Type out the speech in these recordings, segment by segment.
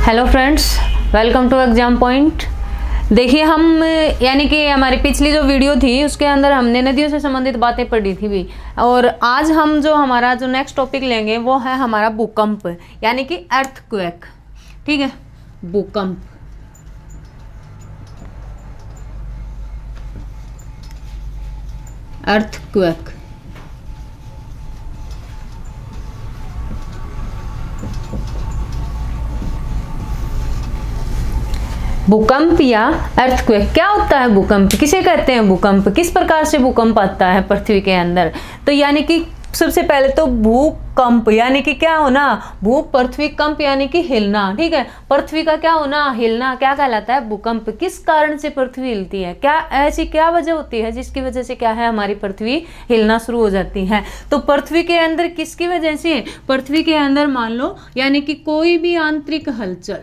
Hello friends, welcome to exam point. देखिए हम यानी कि हमारी पिछली जो वीडियो थी उसके अंदर हमने नदियों से संबंधित बातें पढ़ी थी भी, और आज हम जो हमारा जो नेक्स्ट टॉपिक लेंगे वो है हमारा भूकंप यानी कि अर्थक्वेक। ठीक है, भूकंप। अर्थक्वेक भूकंप या अर्थक्वेक क्या होता है? भूकंप किसे कहते हैं? भूकंप किस प्रकार से भूकंप आता है पृथ्वी के अंदर? तो यानी कि सबसे पहले तो भूकंप यानी कि क्या होना, भू पृथ्वी कंप यानी कि हिलना। ठीक है, पृथ्वी का क्या होना, हिलना, क्या कहलाता है? भूकंप। किस कारण से पृथ्वी हिलती है? क्या ऐसी क्या वजह होती है जिसकी वजह से क्या है, हमारी पृथ्वी हिलना शुरू हो जाती है? तो पृथ्वी के अंदर किसकी वजह से? पृथ्वी के अंदर मान लो यानी कि कोई भी आंतरिक हलचल,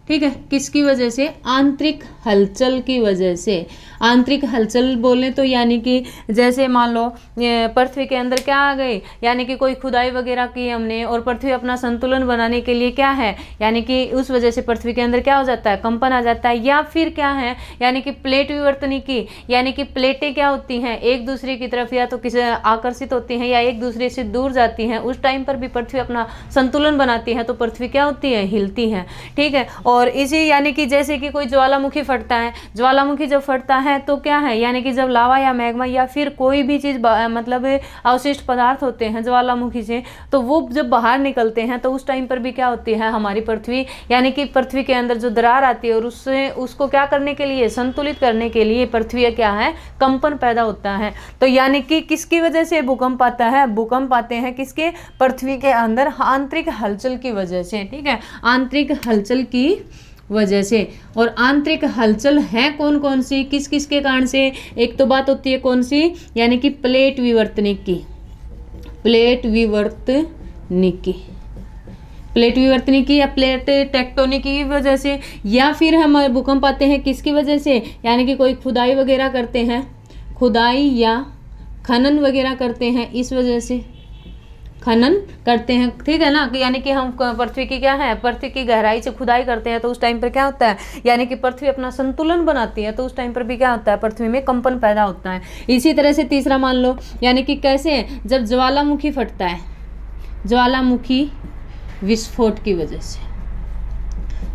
ठीक है, किसकी वजह से? आंतरिक हलचल की वजह से। आंतरिक हलचल बोले तो यानी कि जैसे मान लो पृथ्वी के अंदर क्या आ गई, यानी कि कोई खुदाई वगैरह की हमने, और पृथ्वी अपना संतुलन बनाने के लिए क्या है, यानी कि उस वजह से पृथ्वी के अंदर क्या हो जाता है, कंपन आ जाता है। या फिर क्या है, यानी कि प्लेट विवर्तनिकी, यानी कि प्लेटें क्या होती हैं, एक दूसरे की तरफ या तो किसी आकर्षित होती हैं या एक दूसरे से दूर जाती हैं। उस टाइम पर भी पृथ्वी अपना संतुलन बनाती है, तो पृथ्वी क्या होती है, हिलती है। ठीक है, और इसी यानी कि जैसे कि कोई ज्वालामुखी फटता है, ज्वालामुखी जब फटता है तो क्या है, यानी कि जब लावा या मैग्मा या फिर कोई भी चीज़ मतलब अवशिष्ट पदार्थ होते हैं ज्वालामुखी से, तो वो जब बाहर निकलते हैं तो उस टाइम पर भी क्या होती है, हमारी पृथ्वी यानी कि पृथ्वी के अंदर जो दरार आती है, और उससे उसको क्या करने के लिए, संतुलित करने के लिए पृथ्वी क्या है, कंपन पैदा होता है। तो यानी कि किसकी वजह से भूकंप आता है? भूकंप आते हैं किसके? पृथ्वी के अंदर आंतरिक हलचल की वजह से। ठीक है, आंतरिक हलचल की वजह से। और आंतरिक हलचल है कौन कौन सी, किस किस के कारण से? एक तो बात होती है कौन सी, यानी कि प्लेट विवर्तनिकी, प्लेट विवर्तनिकी, प्लेट विवर्तनिकी या प्लेट टेक्टोनिकी की वजह से। या फिर हम भूकंप आते हैं किसकी वजह से, यानी कि कोई खुदाई वगैरह करते हैं, खुदाई या खनन वगैरह करते हैं, इस वजह से खनन करते हैं। ठीक है ना, यानी कि हम पृथ्वी की क्या है, पृथ्वी की गहराई से खुदाई करते हैं, तो उस टाइम पर क्या होता है, यानी कि पृथ्वी अपना संतुलन बनाती है, तो उस टाइम पर भी क्या होता है, पृथ्वी में कंपन पैदा होता है। इसी तरह से तीसरा मान लो, यानी कि कैसे, जब ज्वालामुखी फटता है, ज्वालामुखी विस्फोट की वजह से,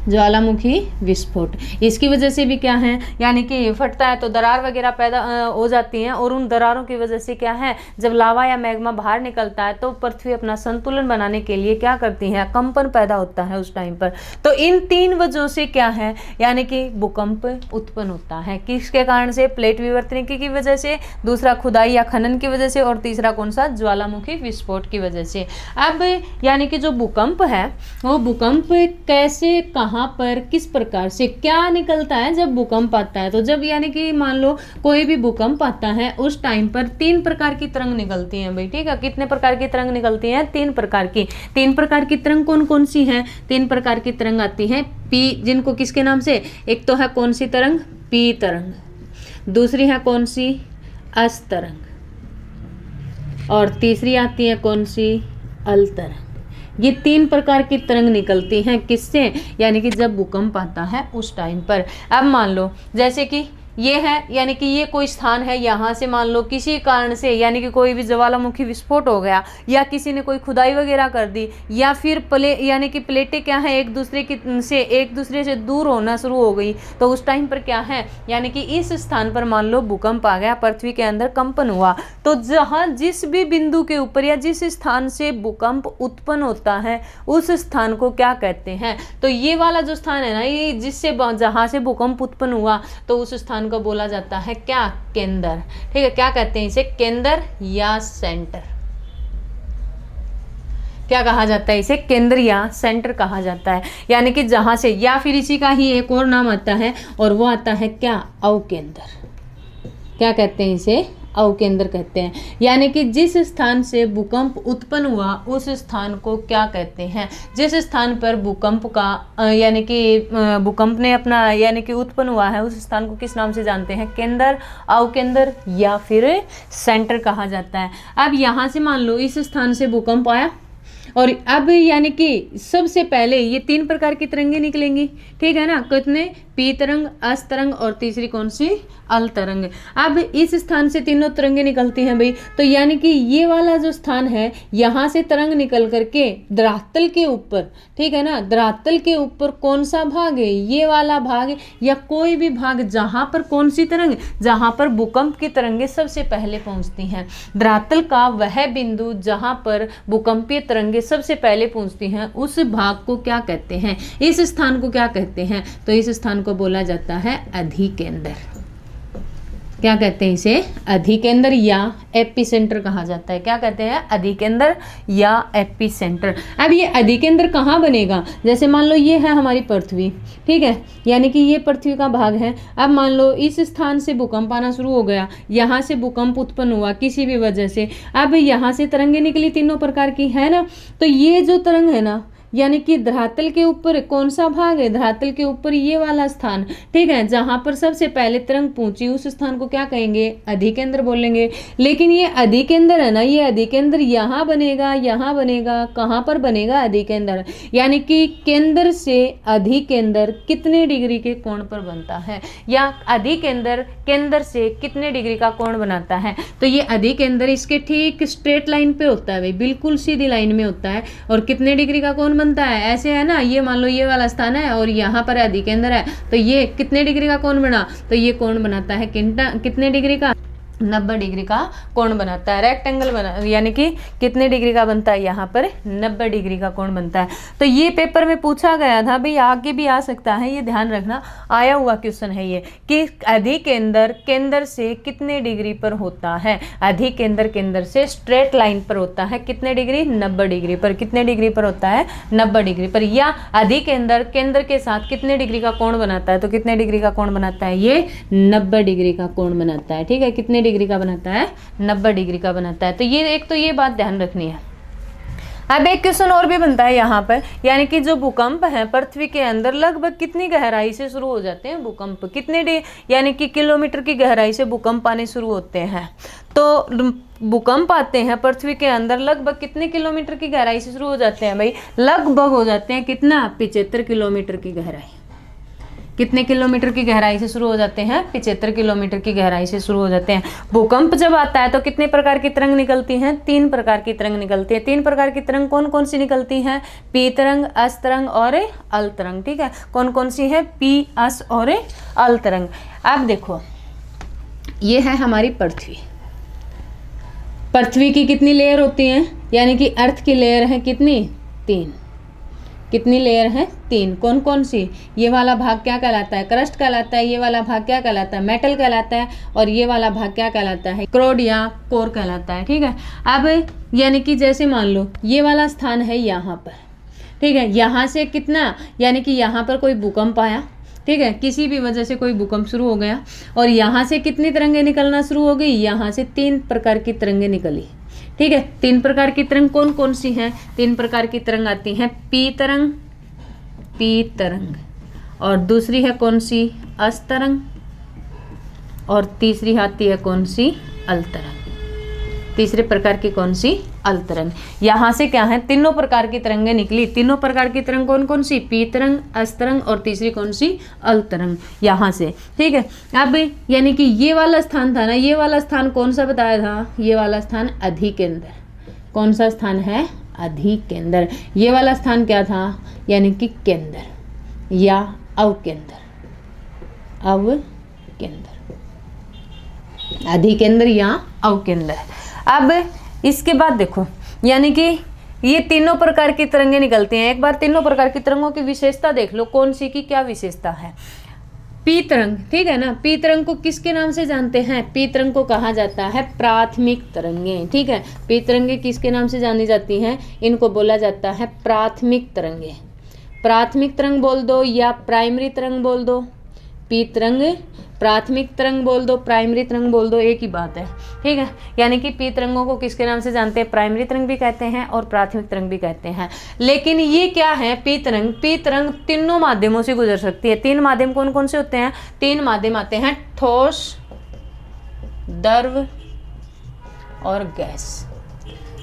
ज्वालामुखी विस्फोट, इसकी वजह से भी क्या है, यानी कि फटता है तो दरार वगैरह पैदा हो जाती हैं, और उन दरारों की वजह से क्या है, जब लावा या मैग्मा बाहर निकलता है तो पृथ्वी अपना संतुलन बनाने के लिए क्या करती है, कंपन पैदा होता है उस टाइम पर। तो इन तीन वजहों से क्या है, यानी कि भूकंप उत्पन्न होता है। किसके कारण से? प्लेट विवर्तनिकी की वजह से, दूसरा खुदाई या खनन की वजह से, और तीसरा कौन सा, ज्वालामुखी विस्फोट की वजह से। अब यानी कि जो भूकंप है वो भूकंप कैसे, कहाँ पर, किस प्रकार से, क्या निकलता है जब भूकंप आता है? तो जब यानी कि मान लो कोई भी भूकंप आता है उस टाइम पर तीन प्रकार की तरंग निकलती हैं भाई। ठीक है, कितने प्रकार की तरंग निकलती हैं? तीन प्रकार की। तीन प्रकार की तरंग कौन कौन सी हैं? तीन प्रकार की तरंग आती हैं पी, जिनको किसके नाम से? एक तो है कौन सी तरंग, पी तरंग, दूसरी है कौन सी, अस तरंग, और तीसरी आती है कौन सी, अल तरंग। ये तीन प्रकार की तरंग निकलती हैं किससे, यानी कि जब भूकंप आता है उस टाइम पर। अब मान लो जैसे कि ये है, यानी कि ये कोई स्थान है, यहाँ से मान लो किसी कारण से यानी कि कोई भी ज्वालामुखी विस्फोट हो गया, या किसी ने कोई खुदाई वगैरह कर दी, या फिर यानी कि प्लेटें क्या है, एक दूसरे से दूर होना शुरू हो गई, तो उस टाइम पर क्या है, यानी कि इस स्थान पर मान लो भूकंप आ गया, पृथ्वी के अंदर कंपन हुआ। तो जहाँ जिस भी बिंदु के ऊपर या जिस स्थान से भूकंप उत्पन्न होता है उस स्थान को क्या कहते हैं? तो ये वाला जो स्थान है ना, ये जिससे जहाँ से भूकंप उत्पन्न हुआ, तो उस स्थान को बोला जाता है क्या, केंद्र। ठीक है, क्या कहते हैं इसे, केंद्र या सेंटर। क्या कहा जाता है इसे? केंद्र या सेंटर कहा जाता है। यानी कि जहां से, या फिर इसी का ही एक और नाम आता है, और वो आता है क्या, अवकेंद्र। क्या कहते हैं इसे? अवकेंद्र कहते हैं। यानी कि जिस स्थान से भूकंप उत्पन्न हुआ उस स्थान को क्या कहते हैं? जिस स्थान पर भूकंप का यानी कि भूकंप ने अपना यानी कि उत्पन्न हुआ है उस स्थान को किस नाम से जानते हैं? केंद्र, अवकेंद्र या फिर सेंटर कहा जाता है। अब यहाँ से मान लो इस स्थान से भूकंप आया, और अब यानी कि सबसे पहले ये 3 प्रकार की तरंगे निकलेंगी, ठीक है ना, कितने, पी तरंग, अस तरंग और तीसरी कौन सी, अल तरंग। अब इस स्थान से तीनों तरंगे निकलती हैं भाई, तो यानी कि ये वाला जो स्थान है यहाँ से तरंग निकल करके धरातल के ऊपर, ठीक है ना, धरातल के ऊपर कौन सा भाग है, ये वाला भाग या कोई भी भाग जहाँ पर कौन सी तरंग, जहाँ पर भूकंप की तरंगे सबसे पहले पहुँचती हैं। धरातल का वह बिंदु जहाँ पर भूकंपीय तरंगे सबसे पहले पहुँचती हैं उस भाग को क्या कहते हैं, इस स्थान को क्या कहते हैं, तो इस स्थान को बोला जाता है अधिकेंद्र। क्या कहते हैं इसे, अधिकेंद्र या एपिसेंटर कहा जाता है। क्या कहते हैं, अधिकेंद्र या एपिसेंटर। अब ये अधिकेंद्र कहाँ बनेगा, जैसे मान लो ये है हमारी पृथ्वी, ठीक है, यानी कि ये पृथ्वी का भाग है। अब मान लो इस स्थान से भूकंप आना शुरू हो गया, यहाँ से भूकंप उत्पन्न हुआ किसी भी वजह से, अब यहाँ से तरंगे निकली तीनों प्रकार की, है ना, तो ये जो तरंग है ना, यानी कि धरातल के ऊपर कौन सा भाग है, धरातल के ऊपर ये वाला स्थान, ठीक है, जहां पर सबसे पहले तरंग पहुंची उस स्थान को क्या कहेंगे, अधिकेंद्र बोलेंगे। लेकिन ये अधिकेंद्र है ना, ये अधिकेंद्र यहाँ बनेगा, कहाँ पर बनेगा, अधिकेंद्र, यानी कि केंद्र से अधिकेंद्र कितने डिग्री के कोण पर बनता है, या अधिकेंद्र केंद्र से कितने डिग्री का कोण बनाता है, तो ये अधिकेंद्र इसके ठीक स्ट्रेट लाइन पे होता है भाई, बिल्कुल सीधी लाइन में होता है, और कितने डिग्री का कोण बनता है, ऐसे है ना, ये मान लो ये वाला स्थान है और यहाँ पर अधिकेंद्र है, तो ये कितने डिग्री का कोण बना, तो ये कोण बनाता है कितने डिग्री का, 90 डिग्री का कोण बनाता है। रेक्टेंगल बना, यानी कि कितने डिग्री का बनता है, यहाँ पर 90 डिग्री का कोण बनता है। तो ये पेपर में पूछा गया था भाई, आगे भी आ सकता है, ये ध्यान रखना, आया हुआ क्वेश्चन है ये कि अधिकेंद्र केंद्र से कितने डिग्री पर होता है, अधिकेंद्र केंद्र से स्ट्रेट लाइन पर होता है कितने डिग्री, 90 डिग्री पर, कितने डिग्री पर होता है, 90 डिग्री पर, या अधिकेंद्र केंद्र के साथ कितने डिग्री का कोण बनाता है, तो कितने डिग्री का कोण बनाता है, ये 90 डिग्री का कोण बनाता है, ठीक है, कितने डिग्री का बनाता है, 90 डिग्री का बनाता है। तो ये एक तो ये बात ध्यान रखनी है। अब एक क्वेश्चन और भी बनता है यहाँ पर, यानी कि जो भूकंप है पृथ्वी के अंदर लगभग कितनी गहराई से शुरू हो जाते हैं भूकंप, कितने यानी कि किलोमीटर की गहराई से भूकंप आने शुरू होते हैं। तो भूकंप आते हैं पृथ्वी के अंदर लगभग कितने किलोमीटर की गहराई से शुरू हो जाते हैं भाई, लगभग हो जाते हैं कितना, 75 किलोमीटर की गहराई। कितने किलोमीटर की गहराई से शुरू हो जाते हैं, 75 किलोमीटर की गहराई से शुरू हो जाते हैं। भूकंप जब आता है तो कितने प्रकार की तरंग निकलती हैं, 3 प्रकार की तरंग निकलती है। 3 प्रकार की तरंग कौन कौन सी निकलती हैं, पी तरंग, अस तरंग और अल तरंग, ठीक है, कौन कौन सी है, पी, अस और अल तरंग। अब देखो ये है हमारी पृथ्वी, पृथ्वी की कितनी लेयर होती हैं, यानी कि अर्थ की लेयर है कितनी, 3, कितनी लेयर है, 3, कौन कौन सी, ये वाला भाग क्या कहलाता है, क्रस्ट कहलाता है, ये वाला भाग क्या कहलाता है, मेटल कहलाता है, और ये वाला भाग क्या कहलाता है, क्रोड या कोर कहलाता है, ठीक है। अब यानी कि जैसे मान लो ये वाला स्थान है यहाँ पर, ठीक है, यहाँ से कितना, यानी कि यहाँ पर कोई भूकंप आया, ठीक है, किसी भी वजह से कोई भूकंप शुरू हो गया और यहाँ से कितनी तरंगे निकलना शुरू हो गई, यहाँ से 3 प्रकार की तरंगे निकली, ठीक है। 3 प्रकार की तरंग कौन कौन सी हैं, 3 प्रकार की तरंग आती हैं, पी तरंग, और दूसरी है कौन सी, अस तरंग, और तीसरी आती है कौन सी, अल तरंग। तीसरे प्रकार की कौन सी, अल तरंग। यहाँ से क्या है, तीनों प्रकार की तरंगें निकली। तीनों प्रकार की तरंग कौन कौन सी, पी तरंग, अस तरंग और तीसरी कौन सी, अल तरंग, यहाँ से, ठीक है। अब यानी कि ये वाला स्थान था ना, ये वाला स्थान कौन सा बताया था, ये वाला स्थान अधिकेंद्र, कौन सा स्थान है, अधिकेंद्र। ये वाला स्थान क्या था, यानी कि केंद्र या अवकेंद्र, अवकेंद्र, अधिकेंद्र या अवकेंद्र। अब इसके बाद देखो, यानी कि ये तीनों प्रकार की तरंगें निकलती हैं। एक बार तीनों प्रकार की तरंगों की विशेषता देख लो, कौन सी की क्या विशेषता है। पी तरंग, ठीक है ना, पी तरंग को किसके नाम से जानते हैं, पी तरंग को कहा जाता है प्राथमिक तरंगें, ठीक है। पी तरंगें किसके नाम से जानी जाती हैं, इनको बोला जाता है प्राथमिक तरंगें। प्राथमिक तरंग बोल दो या प्राइमरी तरंग बोल दो, पी तरंग, प्राथमिक तरंग बोल दो, प्राइमरी तरंग बोल दो, एक ही बात है, ठीक है। यानी कि पी तरंगों को किसके नाम से जानते हैं, प्राइमरी तरंग भी कहते हैं और प्राथमिक तरंग भी कहते हैं। लेकिन ये क्या है, पी तरंग, पी तरंग तीनों माध्यमों से गुजर सकती है। 3 माध्यम कौन कौन से होते हैं, 3 माध्यम आते हैं, ठोस, द्रव और गैस।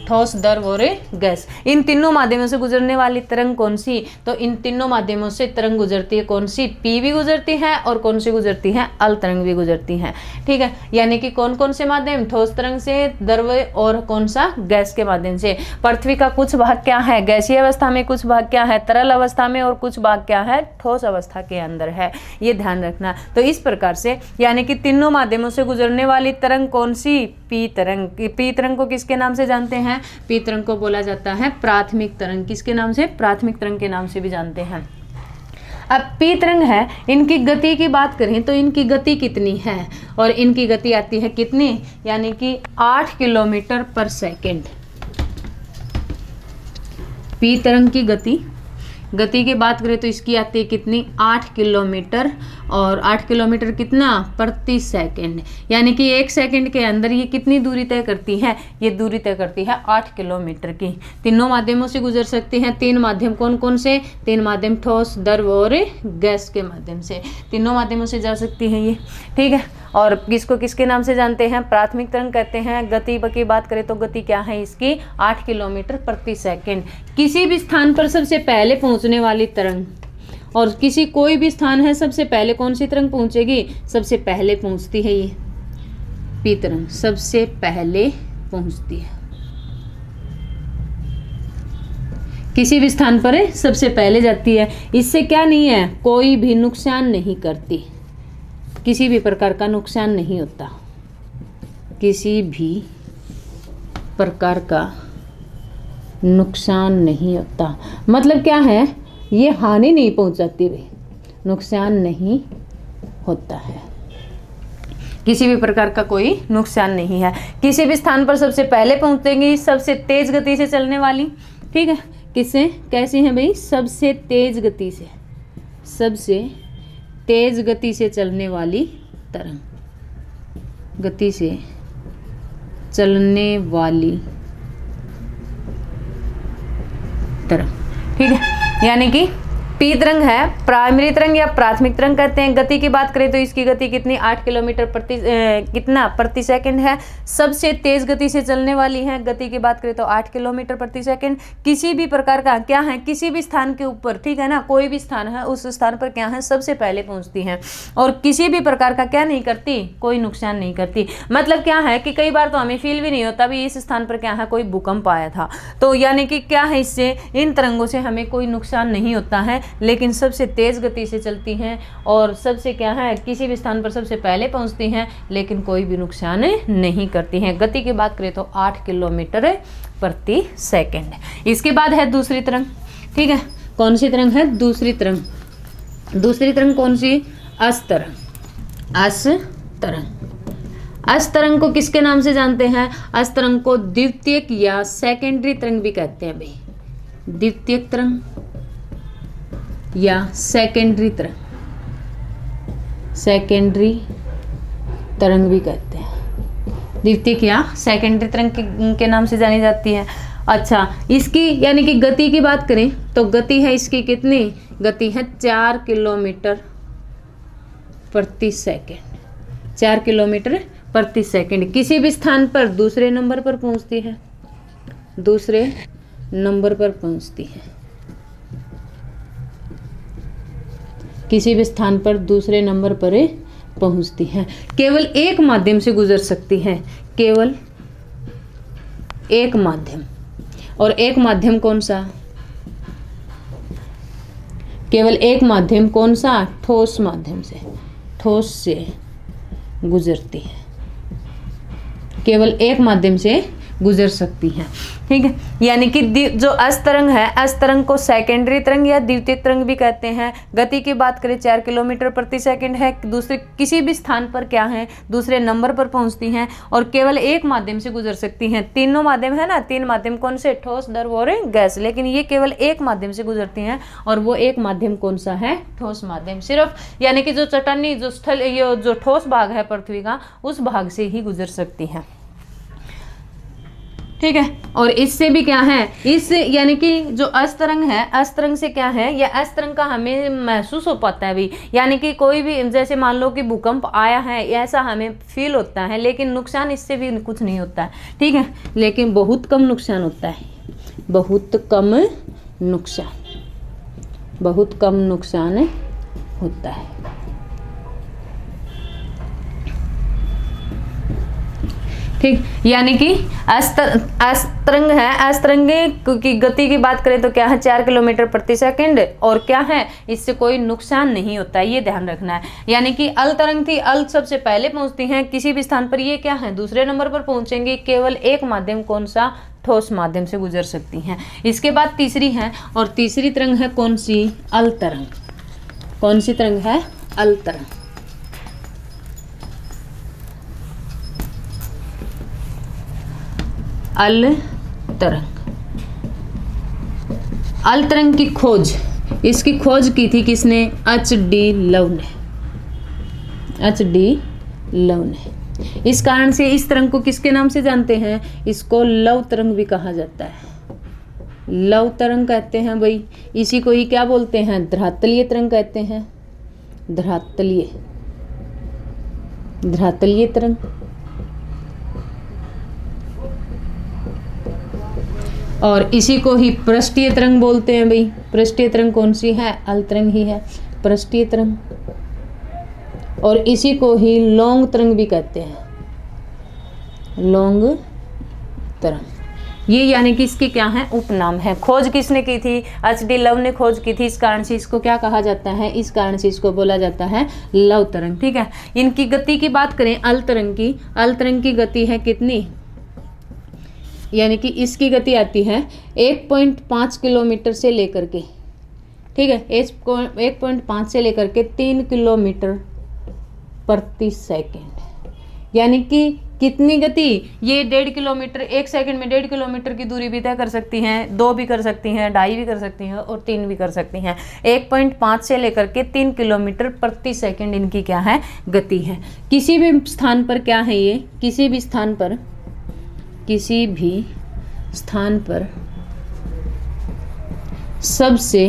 ठोस, द्रव और गैस। इन तीनों माध्यमों से गुजरने वाली तरंग कौन सी? तो इन तीनों माध्यमों से तरंग गुजरती है कौन सी? पी भी गुजरती है और कौन सी गुजरती है? अल तरंग भी गुजरती है। ठीक है, यानी कि कौन कौन से माध्यम? ठोस तरंग से, द्रव और कौन सा? गैस के माध्यम से। पृथ्वी का कुछ भाग क्या है? गैसीय अवस्था में, कुछ भाग क्या है? तरल अवस्था में, और कुछ भाग क्या है? ठोस अवस्था के अंदर है। ये ध्यान रखना। तो इस प्रकार से यानी कि तीनों माध्यमों से गुजरने वाली तरंग कौन सी? पी तरंग। पी तरंग को किसके नाम से जानते हैं? पी तरंग को बोला जाता है प्राथमिक तरंग। किसके नाम से? प्राथमिक तरंग के नाम से भी जानते हैं। अब पी तरंग है, इनकी गति की बात करें तो इनकी गति कितनी है? और इनकी गति आती है कितनी? यानी कि 8 किलोमीटर पर सेकेंड। पी तरंग की गति की बात करें तो इसकी आती है कितनी? 8 किलोमीटर। और 8 किलोमीटर कितना? प्रति सेकंड। यानी कि 1 सेकंड के अंदर ये कितनी दूरी तय करती है? ये दूरी तय करती है 8 किलोमीटर की। तीनों माध्यमों से गुजर सकती हैं। 3 माध्यम कौन कौन से? 3 माध्यम ठोस, द्रव और गैस के माध्यम से। तीनों माध्यमों से जा सकती हैं ये। ठीक है, और किसको किसके नाम से जानते हैं? प्राथमिक तरंग कहते हैं। गति की बात करें तो गति क्या है इसकी? 8 किलोमीटर प्रति सेकंड। किसी भी स्थान पर सबसे पहले पहुंचने वाली तरंग, और किसी कोई भी स्थान है सबसे पहले कौन सी तरंग पहुंचेगी? सबसे पहले पहुंचती है ये पी तरंग, सबसे पहले पहुंचती है। किसी भी स्थान पर सबसे पहले जाती है। इससे क्या नहीं है? कोई भी नुकसान नहीं करती, किसी भी प्रकार का नुकसान नहीं होता, किसी भी प्रकार का नुकसान नहीं होता। मतलब क्या है? ये हानि नहीं पहुंचाती भाई, नुकसान नहीं होता है, किसी भी प्रकार का कोई नुकसान नहीं है। किसी भी स्थान पर सबसे पहले पहुंचेंगी, सबसे तेज गति से चलने वाली। ठीक है, किससे? कैसी है भाई? सबसे तेज गति से, सबसे तेज गति से चलने वाली तरंग, गति से चलने वाली तरंग। ठीक है, यानी कि पी तरंग है, प्राइमरी तरंग या प्राथमिक तरंग कहते हैं। गति की बात करें तो इसकी गति कितनी? 8 किलोमीटर प्रति सेकंड है। सबसे तेज गति से चलने वाली है। गति की बात करें तो 8 किलोमीटर प्रति सेकंड। किसी भी प्रकार का क्या है? किसी भी स्थान के ऊपर, ठीक है ना, कोई भी स्थान है उस स्थान पर क्या है? सबसे पहले पहुंचती है और किसी भी प्रकार का क्या नहीं करती? कोई नुकसान नहीं करती। मतलब क्या है कि कई बार तो हमें फील भी नहीं होता भी इस स्थान पर क्या है? कोई भूकंप आया था। तो यानी कि क्या है? इससे इन तरंगों से हमें कोई नुकसान नहीं होता है, लेकिन सबसे तेज गति से चलती हैं और सबसे क्या है? किसी भी स्थान पर सबसे पहले पहुंचती हैं, लेकिन कोई भी नुकसान नहीं करती हैं। गति की बात करें तो 8 किलोमीटर प्रति सेकंड। इसके बाद है दूसरी तरंग। ठीक है, कौन सी तरंग है? दूसरी तरंग। दूसरी तरंग कौन सी? अस तरंग। अस तरंग। अस तरंग को किसके नाम से जानते हैं? अस तरंग को द्वितीयक या सेकेंडरी तरंग भी कहते हैं भाई। द्वितीयक तरंग या सेकेंडरी तरंग, सेकेंडरी तरंग भी कहते हैं। द्वितीयक या सेकेंडरी तरंग के नाम से जानी जाती है। अच्छा, इसकी यानी कि गति की बात करें तो गति है इसकी कितनी? गति है 4 किलोमीटर प्रति सेकेंड। 4 किलोमीटर प्रति सेकेंड। किसी भी स्थान पर दूसरे नंबर पर पहुंचती है, दूसरे नंबर पर पहुंचती है। किसी भी स्थान पर दूसरे नंबर पर पहुंचती है। केवल एक माध्यम से गुजर सकती है, केवल एक माध्यम। और एक माध्यम कौन सा? केवल एक माध्यम कौन सा? ठोस माध्यम से, ठोस से गुजरती है। केवल एक माध्यम से गुजर सकती हैं। ठीक है, यानी कि जो अस तरंग है, अस तरंग को सेकेंडरी तरंग या द्वितीयक तरंग भी कहते हैं। गति की बात करें 4 किलोमीटर प्रति सेकंड है। दूसरे किसी भी स्थान पर क्या है? दूसरे नंबर पर पहुंचती हैं और केवल एक माध्यम से गुजर सकती हैं। तीनों माध्यम है ना, 3 माध्यम कौन से? ठोस, द्रव और गैस। लेकिन ये केवल एक माध्यम से गुजरती हैं और वो एक माध्यम कौन सा है? ठोस माध्यम। सिर्फ यानी कि जो चट्टानी, जो स्थल, ये जो ठोस भाग है पृथ्वी का, उस भाग से ही गुजर सकती है। ठीक ठीक है। और इससे भी क्या है, इस यानी कि जो अस्तरंग है, अस्तरंग से क्या है, या अस्तरंग का हमें महसूस हो पाता है भी, यानी कि कोई भी जैसे मान लो कि भूकंप आया है ऐसा हमें फील होता है, लेकिन नुकसान इससे भी कुछ नहीं होता है, ठीक है, लेकिन बहुत कम नुकसान होता है, बहुत कम नुकसान, बहुत कम नुकसान होता है। ठीक, यानी कि अस्तरंग है, अस्तरंग की गति की बात करें तो क्या है 4 किलोमीटर प्रति सेकंड, और क्या है इससे कोई नुकसान नहीं होता है, ये ध्यान रखना है। यानी कि अल तरंग थी, अल सबसे पहले पहुंचती हैं किसी भी स्थान पर, ये क्या है दूसरे नंबर पर पहुंचेंगे, केवल एक माध्यम कौन सा, ठोस माध्यम से गुजर सकती हैं। इसके बाद तीसरी है, और तीसरी तरंग है कौन सी, अल तरंग। कौन सी तरंग है, अल तरंग। अल तरंग, अल तरंग की खोज, इसकी खोज की थी किसने, H.D. लव ने, H.D. लव ने। इस कारण से इस तरंग को किसके नाम से जानते हैं, इसको लव तरंग भी कहा जाता है, लव तरंग कहते हैं भाई। इसी को ही क्या बोलते हैं, धरातलीय तरंग कहते हैं, धरातलीय, धरातलीय तरंग। और इसी को ही पृष्ठीय तरंग बोलते हैं भाई। पृष्ठीय तरंग कौन सी है, अल तरंग ही है, पृष्ठीय तरंग। और इसी को ही लौंग तरंग भी कहते हैं, लौंग तरंग। ये यानी कि इसके क्या है, उपनाम है। खोज किसने की थी, H.D. लव ने खोज की थी, इस कारण से इसको क्या कहा जाता है, इस कारण से इसको बोला जाता है लव तरंग, ठीक है। इनकी गति की बात करें अल तरंग की, अल तरंग की गति है कितनी, यानी कि इसकी गति आती है 1.5 किलोमीटर से लेकर के, ठीक है, 1.5 से लेकर के 3 किलोमीटर प्रति सेकंड। यानी कि कितनी गति, ये 1.5 किलोमीटर, 1 सेकंड में 1.5 किलोमीटर की दूरी भी तय कर सकती हैं, 2 भी कर सकती हैं, 2.5 भी कर सकती हैं और 3 भी कर सकती हैं। 1.5 से लेकर के 3 किलोमीटर प्रति सेकंड इनकी क्या है, गति है। किसी भी स्थान पर क्या है ये, किसी भी स्थान पर, किसी भी स्थान पर सबसे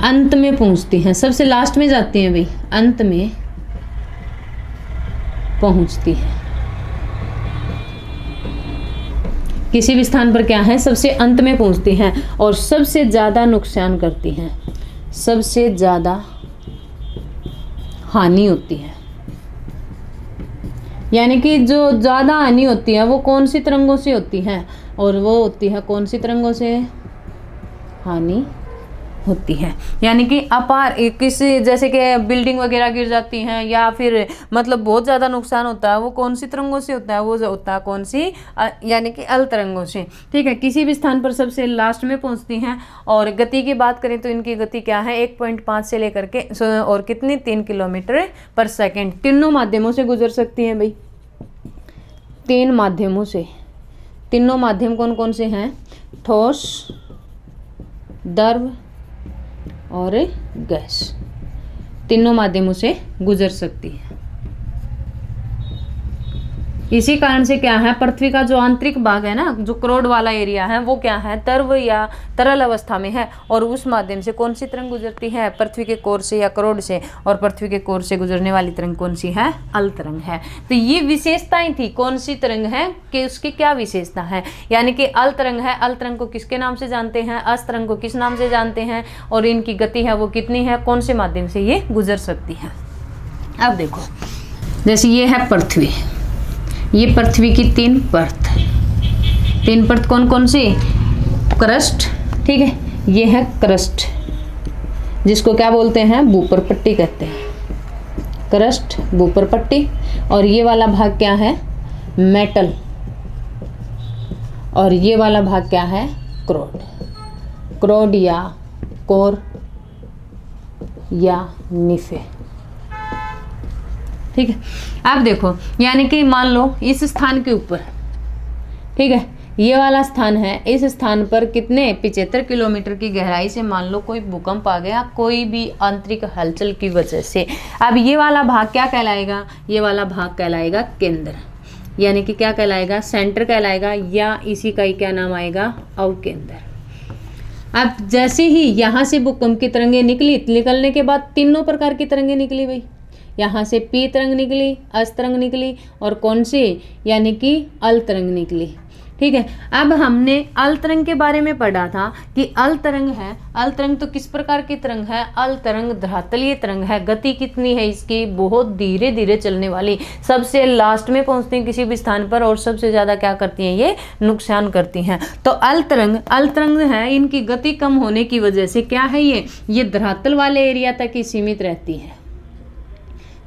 अंत में पहुंचती हैं, सबसे लास्ट में जाती हैं भाई, अंत में पहुंचती है। किसी भी स्थान पर क्या है, सबसे अंत में पहुंचती हैं और सबसे ज्यादा नुकसान करती हैं, सबसे ज्यादा हानि होती है। यानी कि जो ज़्यादा हानि होती है वो कौन सी तरंगों से होती है, और वो होती है कौन सी तरंगों से, हानि होती है। यानी कि अपार किसी, जैसे कि बिल्डिंग वगैरह गिर जाती हैं या फिर मतलब बहुत ज़्यादा नुकसान होता है, वो कौन सी तरंगों से होता है, वो होता है कौन सी, यानी कि अल तरंगों से, ठीक है। किसी भी स्थान पर सबसे लास्ट में पहुंचती हैं। और गति की बात करें तो इनकी गति क्या है, 1.5 से लेकर के और कितनी, 3 किलोमीटर पर सेकेंड। तीनों माध्यमों से गुजर सकती हैं भाई, 3 माध्यमों से। तीनों माध्यम कौन कौन से हैं, ठोस, द्रव और गैस, तीनों माध्यमों से गुजर सकती है। इसी कारण से क्या है, पृथ्वी का जो आंतरिक भाग है ना, जो क्रोड वाला एरिया है, वो क्या है, द्रव या तरल अवस्था में है, और उस माध्यम से कौन सी तरंग गुजरती है, पृथ्वी के कोर से या क्रोड से, और पृथ्वी के कोर से गुजरने वाली तरंग कौन सी है, अल तरंग है। तो ये विशेषताएं थी, कौन सी तरंग है कि उसकी क्या विशेषता है। यानी कि अल तरंग है, अल तरंग को किसके नाम से जानते हैं, अस तरंग को किस नाम से जानते हैं, और इनकी गति है वो कितनी है, कौन से माध्यम से ये गुजर सकती है। अब देखो, जैसे ये है पृथ्वी, ये पृथ्वी की 3 परत, 3 परत कौन कौन सी, क्रस्ट, ठीक है, ये है क्रस्ट, जिसको क्या बोलते हैं, भूपर पट्टी कहते हैं, क्रस्ट, भूपर पट्टी। और ये वाला भाग क्या है, मेटल, और ये वाला भाग क्या है, क्रोड, क्रोड या कोर या निफे, ठीक है। अब देखो, यानी कि मान लो इस स्थान के ऊपर, ठीक है, ये वाला स्थान है, इस स्थान पर कितने 75 किलोमीटर की गहराई से मान लो कोई भूकंप आ गया, कोई भी आंतरिक हलचल की वजह से। अब ये वाला भाग क्या कहलाएगा, ये वाला भाग कहलाएगा केंद्र, यानी कि क्या कहलाएगा, सेंटर कहलाएगा, या इसी का ही क्या नाम आएगा, अवकेंद्र। अब जैसे ही यहाँ से भूकंप की तरंगें निकलने के बाद तीनों प्रकार की तरंगें निकली भाई। यहाँ से पी तरंग निकली, अस तरंग निकली, और कौन सी, यानी कि अल तरंग निकली। ठीक है, अब हमने अल तरंग के बारे में पढ़ा था कि अल तरंग है, अल तरंग तो किस प्रकार की तरंग है, अल तरंग धरातलीय तरंग है। गति कितनी है इसकी, बहुत धीरे धीरे चलने वाली, सबसे लास्ट में पहुंचती हैं किसी भी स्थान पर, और सबसे ज्यादा क्या करती हैं, ये नुकसान करती हैं। तो अल तरंग है, इनकी गति कम होने की वजह से क्या है, ये धरातल वाले एरिया तक ही सीमित रहती है।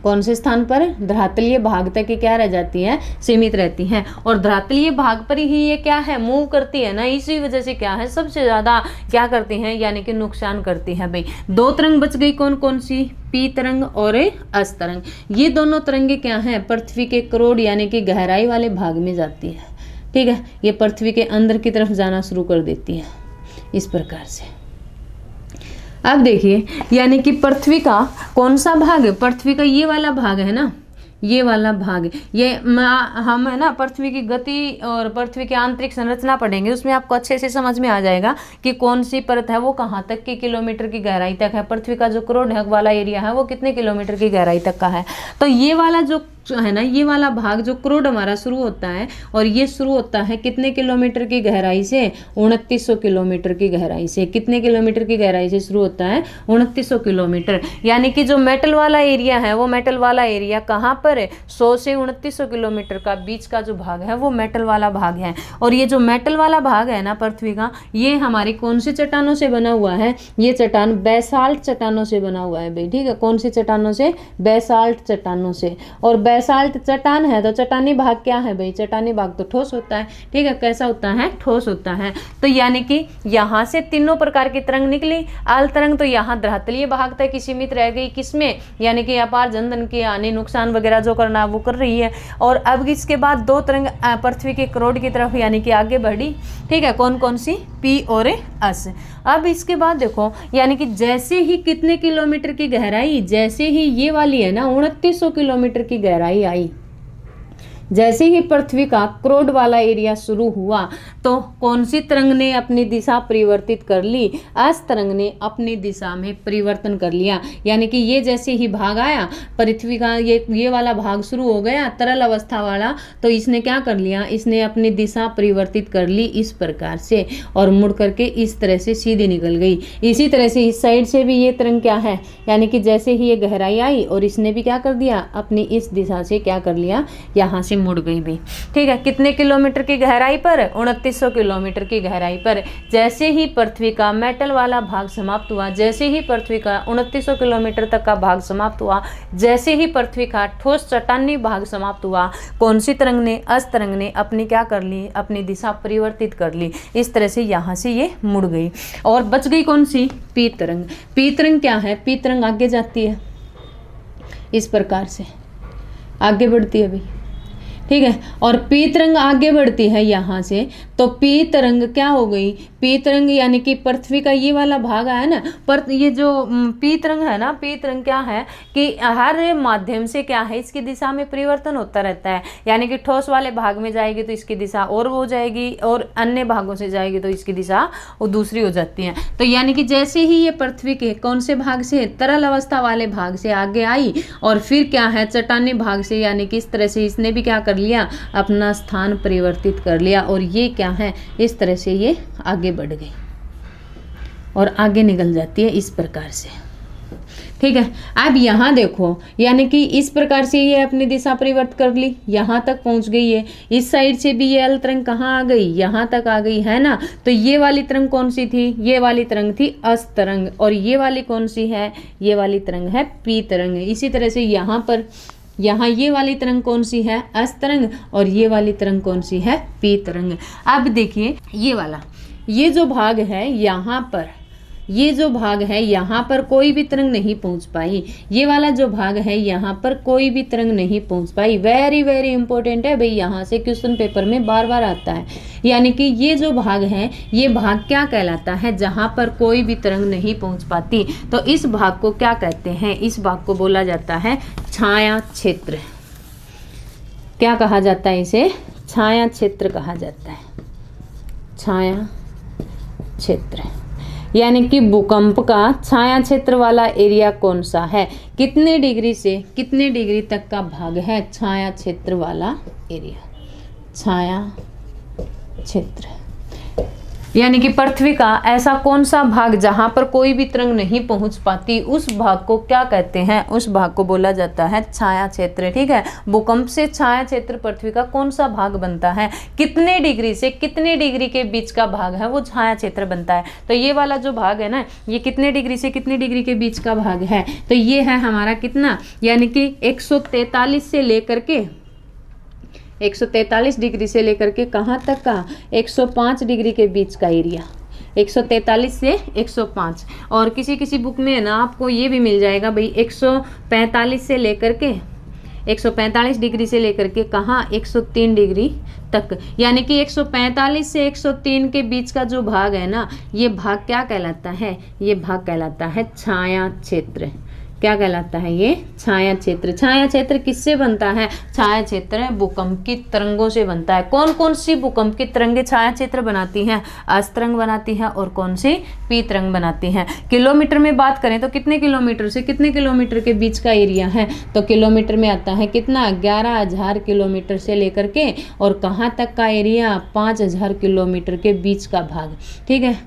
कौन से स्थान पर, धरातलीय भाग तक की क्या रह जाती है, सीमित रहती हैं, और धरातलीय भाग पर ही ये क्या है, मूव करती है ना, इसी वजह से क्या है, सबसे ज्यादा क्या करती हैं, यानी कि नुकसान करती है भाई। दो तरंग बच गई, कौन कौन सी, पी तरंग और अस तरंग। ये दोनों तरंगे क्या हैं, पृथ्वी के करोड़ यानी कि गहराई वाले भाग में जाती है। ठीक है, ये पृथ्वी के अंदर की तरफ जाना शुरू कर देती है इस प्रकार से। अब देखिए, यानी कि पृथ्वी का कौन सा भाग है, पृथ्वी का ये वाला भाग है ना, ये वाला भाग, ये हम है ना पृथ्वी की गति और पृथ्वी की आंतरिक संरचना पढ़ेंगे, उसमें आपको अच्छे से समझ में आ जाएगा कि कौन सी परत है वो कहाँ तक की किलोमीटर की गहराई तक है। पृथ्वी का जो करोड़ ढक वाला एरिया है वो कितने किलोमीटर की गहराई तक का है। तो ये वाला जो है ना, ये वाला भाग जो करोड़ हमारा शुरू होता है, और ये शुरू होता है कितने किलोमीटर की गहराई से, 2900 किलोमीटर की गहराई से। कितने किलोमीटर की गहराई से शुरू होता है, 2900 किलोमीटर। यानी कि जो मेटल वाला एरिया है, वो मेटल वाला एरिया कहाँ पर है, 100 से 2900 किलोमीटर का बीच का जो भाग है वो मेटल वाला भाग है। और ये जो मेटल वाला भाग है ना पृथ्वी का, ये हमारी कौन सी चट्टानों से बना हुआ है, ये चट्टान बेसाल्ट चट्टानों से बना हुआ है भाई। ठीक है, कौन सी चट्टानों से, बेसाल्ट चट्टानों से। और बेसाल्ट चट्टान है तो चट्टानी भाग क्या है भाई, चट्टानी भाग तो ठोस होता है। ठीक है, कैसा होता है, ठोस होता है। तो यानी कि यहाँ से तीनों प्रकार की तरंग निकली। अल तरंग तो यहाँ धरातलीय भाग तक ही सीमित रह गई, किसमें, यानी कि अपार जनधन की हानि नुकसान वगैरह जो करना वो कर रही है। और अब इसके बाद दो तरंग पृथ्वी के करोड़ की तरफ यानी कि आगे बढ़ी। ठीक है, कौन कौन सी, पी और अस। अब इसके बाद देखो, यानी कि जैसे ही कितने किलोमीटर की गहराई, जैसे ही ये वाली है ना 2900 किलोमीटर की गहराई आई, जैसे ही पृथ्वी का करोड़ वाला एरिया शुरू हुआ, तो कौन सी तरंग ने अपनी दिशा परिवर्तित कर ली, अस तरंग ने अपनी दिशा में परिवर्तन कर लिया। यानी कि ये जैसे ही भाग आया, पृथ्वी का ये वाला भाग शुरू हो गया तरल अवस्था वाला, तो इसने क्या कर लिया, इसने अपनी दिशा परिवर्तित कर ली इस प्रकार से, और मुड़ करके इस तरह से सीधी निकल गई। इसी तरह से इस साइड से भी ये तरंग क्या है, यानी कि जैसे ही ये गहराई आई और इसने भी क्या कर दिया, अपनी इस दिशा से क्या कर लिया, यहाँ से मुड़ गई भी। ठीक है, कितने किलोमीटर की गहराई पर, 2900 किलोमीटर की गहराई पर। जैसे ही पृथ्वी का मेटल वाला भाग समाप्त हुआ, जैसे ही पृथ्वी का 2900 किलोमीटर तक का भाग समाप्त हुआ, जैसे ही पृथ्वी का ठोस चट्टानी भाग समाप्त हुआ, कौन सी तरंग ने, अस तरंग ने अपनी क्या कर ली, अपनी दिशा परिवर्तित कर ली। इस तरह से यहाँ से ये मुड़ गई, और बच गई कौन सी, पी तरंग। पी तरंग क्या है, पी तरंग आगे जाती है इस प्रकार से, आगे बढ़ती है भाई। ठीक है, और पी तरंग आगे बढ़ती है यहाँ से, तो पी तरंग क्या हो गई, पी तरंग यानी कि पृथ्वी का ये वाला भाग है ना, पर ये जो पी तरंग है ना, पी तरंग क्या है कि हर माध्यम से क्या है, इसकी दिशा में परिवर्तन होता रहता है। यानी कि ठोस वाले भाग में जाएगी तो इसकी दिशा और हो जाएगी, और अन्य भागों से जाएगी तो इसकी दिशा वो दूसरी हो जाती है। तो यानी कि जैसे ही ये पृथ्वी के कौन से भाग से, तरल अवस्था वाले भाग से आगे आई, और फिर क्या है, चट्टानी भाग से, यानी कि इस तरह से इसने भी क्या कर लिया, अपना स्थान परिवर्तित कर लिया, और ये क्या है, इस तरह से ये आगे बढ़ गई और आगे निकल जाती है इस प्रकार से। ठीक है, अब यहाँ देखो, यानी कि इस प्रकार से ये अपनी दिशा परिवर्तित कर ली, यहाँ तक पहुँच गई है। इस साइड से भी ये अल तरंग कहाँ आ गई, यहाँ तक आ गई है ना। तो ये वाली तरंग कौन सी थी, ये वाली तरंग थी अस तरंग, और ये वाली कौन सी है, ये वाली तरंग है पी तरंग। इसी तरह से यहाँ पर, यहाँ ये वाली तरंग कौन सी है, अस तरंग, और ये वाली तरंग कौन सी है, पी तरंग। अब देखिए ये वाला, ये जो भाग है यहाँ पर, ये जो भाग है यहाँ पर कोई भी तरंग नहीं पहुँच पाई। ये वाला जो भाग है यहाँ पर कोई भी तरंग नहीं पहुँच पाई। वेरी वेरी इंपॉर्टेंट है भाई, यहाँ से क्वेश्चन पेपर में बार बार आता है। यानी कि ये जो भाग है, ये भाग क्या कहलाता है, जहाँ पर कोई भी तरंग नहीं पहुँच पाती। तो इस भाग को क्या कहते हैं, इस भाग को बोला जाता है छाया क्षेत्र। क्या कहा जाता है, इसे छाया क्षेत्र कहा जाता है, छाया क्षेत्र। यानी कि भूकंप का छाया क्षेत्र वाला एरिया कौन सा है, कितने डिग्री से कितने डिग्री तक का भाग है छाया क्षेत्र वाला एरिया, छाया क्षेत्र। यानी कि पृथ्वी का ऐसा कौन सा भाग जहां पर कोई भी तरंग नहीं पहुंच पाती, उस भाग को क्या कहते हैं, उस भाग को बोला जाता है छाया क्षेत्र। ठीक है, भूकंप से छाया क्षेत्र पृथ्वी का कौन सा भाग बनता है, कितने डिग्री से कितने डिग्री के बीच का भाग है वो छाया क्षेत्र बनता है। तो ये वाला जो भाग है ना, ये कितने डिग्री से कितने डिग्री के बीच का भाग है, तो ये है हमारा कितना, यानी कि 143 से लेकर के 143 डिग्री से लेकर के कहाँ तक का, 105 डिग्री के बीच का एरिया, 143 से 105। और किसी किसी बुक में है ना आपको ये भी मिल जाएगा भाई 145 से लेकर के 145 डिग्री से लेकर के कहाँ 103 डिग्री तक। यानी कि 145 से 103 के बीच का जो भाग है ना, ये भाग क्या कहलाता है, ये भाग कहलाता है छाया क्षेत्र। क्या कहलाता है ये, छाया क्षेत्र। छाया क्षेत्र किससे बनता है, छाया क्षेत्र भूकंप की तरंगों से बनता है। कौन कौन सी भूकंप की तरंगे छाया क्षेत्र बनाती हैं, एस तरंग बनाती हैं और कौन सी पी तरंग बनाती हैं। किलोमीटर में बात करें तो कितने किलोमीटर से कितने किलोमीटर के बीच का एरिया है, तो किलोमीटर में आता है कितना, 11,000 किलोमीटर से लेकर के और कहाँ तक का एरिया, 5,000 किलोमीटर के बीच का भाग। ठीक है,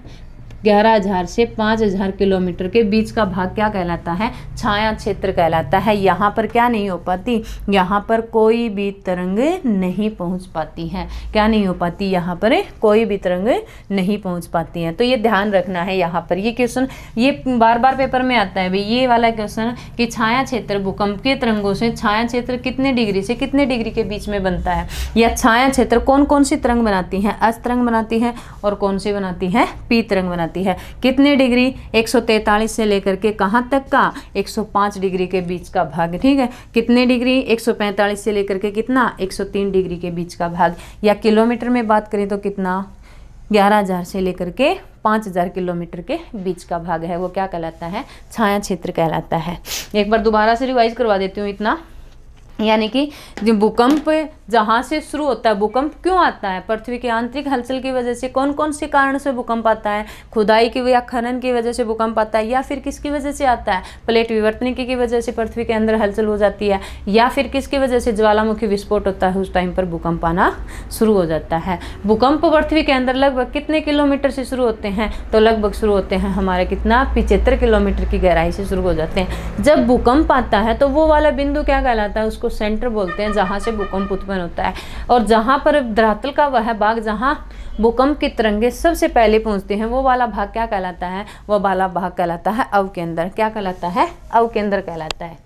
11,000 से 5,000 किलोमीटर के बीच का भाग क्या कहलाता है, छाया क्षेत्र कहलाता है। यहाँ पर क्या नहीं हो पाती, यहाँ पर कोई भी तरंग नहीं पहुँच पाती है। क्या नहीं हो पाती, यहाँ पर कोई भी तरंग नहीं पहुँच पाती है। तो ये ध्यान रखना है। यहाँ पर ये क्वेश्चन ये बार बार पेपर में आता है भाई, ये वाला क्वेश्चन कि छाया क्षेत्र भूकंप के तरंगों से छाया क्षेत्र कितने डिग्री से कितने डिग्री के बीच में बनता है, या छाया क्षेत्र कौन कौन सी तरंग बनाती है, एस तरंग बनाती है और कौन सी बनाती है, पी तरंग बनाती है। कितने डिग्री, 143 से लेकर के कहाँ तक का, 105 डिग्री के बीच का भाग। ठीक है, कितने डिग्री, 145 से लेकर के कितना, 103 डिग्री के बीच का भाग। या किलोमीटर में बात करें तो कितना, 11,000 से लेकर के 5,000 किलोमीटर के बीच का भाग है, वो क्या कहलाता है, छाया क्षेत्र कहलाता है। एक बार दोबारा से रिवाइज करवा देती हूँ इतना। यानी कि जो भूकंप जहाँ से शुरू होता है, भूकंप क्यों आता है, पृथ्वी की आंतरिक हलचल की वजह से। कौन कौन से कारण से भूकंप आता है, खुदाई की या खनन की वजह से भूकंप आता है, या फिर किसकी वजह से आता है, प्लेट विवर्तनिकी की वजह से पृथ्वी के अंदर हलचल हो जाती है, या फिर किसकी वजह से, ज्वालामुखी विस्फोट होता है, उस टाइम पर भूकंप आना शुरू हो जाता है। भूकंप पृथ्वी के अंदर लगभग कितने किलोमीटर से शुरू होते हैं, तो लगभग शुरू होते हैं हमारे कितना, 75 किलोमीटर की गहराई से शुरू हो जाते हैं। जब भूकंप आता है तो वो वाला बिंदु क्या कहलाता है, उसको सेंटर बोलते हैं, जहाँ से भूकंप उत्पन्न होता है। और जहाँ पर धरातल का वह भाग जहाँ भूकंप की तरंगे सबसे पहले पहुँचते हैं, वो वाला भाग क्या कहलाता है, वो वाला भाग कहलाता है अवकेंद्र। क्या कहलाता है, अवकेंद्र कहलाता है।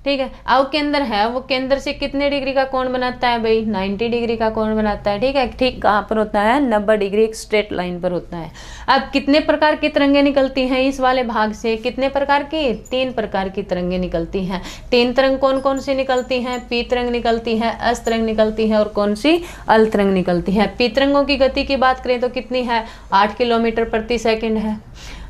ठीक है, अवकेंद्र है वो केंद्र से कितने डिग्री का कोण बनाता है भाई, 90 डिग्री का कोण बनाता है। ठीक है, ठीक कहाँ पर होता है, 90 डिग्री एक स्ट्रेट लाइन पर होता है। अब कितने प्रकार की तरंगे निकलती हैं इस वाले भाग से, कितने प्रकार की, 3 प्रकार की तरंगे निकलती हैं। 3 तरंग कौन कौन सी निकलती हैं, पी तरंग निकलती है, एस तरंग निकलती है और कौन सी, अल तरंग निकलती है। पी तरंगों की गति की बात करें तो कितनी है, 8 किलोमीटर प्रति सेकंड है।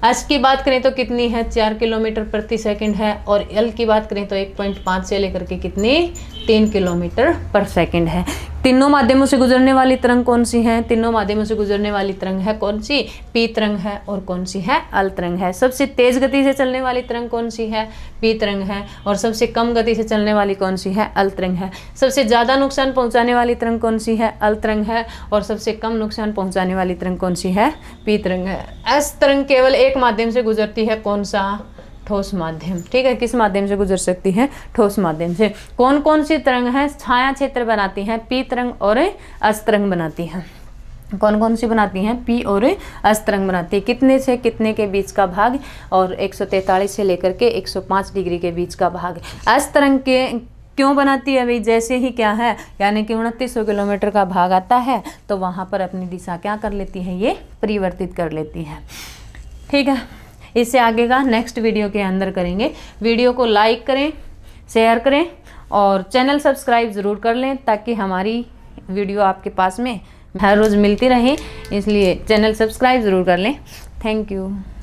एस की बात करें तो कितनी है, 4 किलोमीटर प्रति सेकंड है। और एल की बात करें तो 1.5 से लेकर के कितनी, 3 किलोमीटर पर सेकंड है। तीनों माध्यमों से गुजरने वाली तरंग कौन सी है, तीनों माध्यमों से गुजरने वाली तरंग है कौन सी, पी तरंग है और कौन सी है, अल तरंग है। सबसे तेज गति से चलने वाली तरंग कौन सी है, पी तरंग है। और सबसे कम गति से चलने वाली कौन सी है, अल तरंग है। सबसे ज़्यादा नुकसान पहुंचाने वाली तरंग कौन सी है, अल तरंग है। और सबसे कम नुकसान पहुंचाने वाली तरंग कौन सी है, पी तरंग है। एस तरंग केवल एक माध्यम से गुजरती है, कौन सा, ठोस माध्यम। ठीक है, किस माध्यम से गुजर सकती है, ठोस माध्यम से। कौन कौन सी तरंग है छाया क्षेत्र बनाती हैं, पी तरंग और एस तरंग बनाती हैं। कौन कौन सी बनाती हैं, पी और एस तरंग बनाती है। कितने से कितने के बीच का भाग, और 143 से लेकर के 105 डिग्री के बीच का भाग। एस तरंग के क्यों बनाती है भाई, जैसे ही क्या है, यानी कि 2900 किलोमीटर का भाग आता है तो वहाँ पर अपनी दिशा क्या कर लेती है, ये परिवर्तित कर लेती है। ठीक है, इससे आगे का नेक्स्ट वीडियो के अंदर करेंगे। वीडियो को लाइक करें, शेयर करें और चैनल सब्सक्राइब ज़रूर कर लें, ताकि हमारी वीडियो आपके पास में हर रोज़ मिलती रहे। इसलिए चैनल सब्सक्राइब ज़रूर कर लें। Thank you.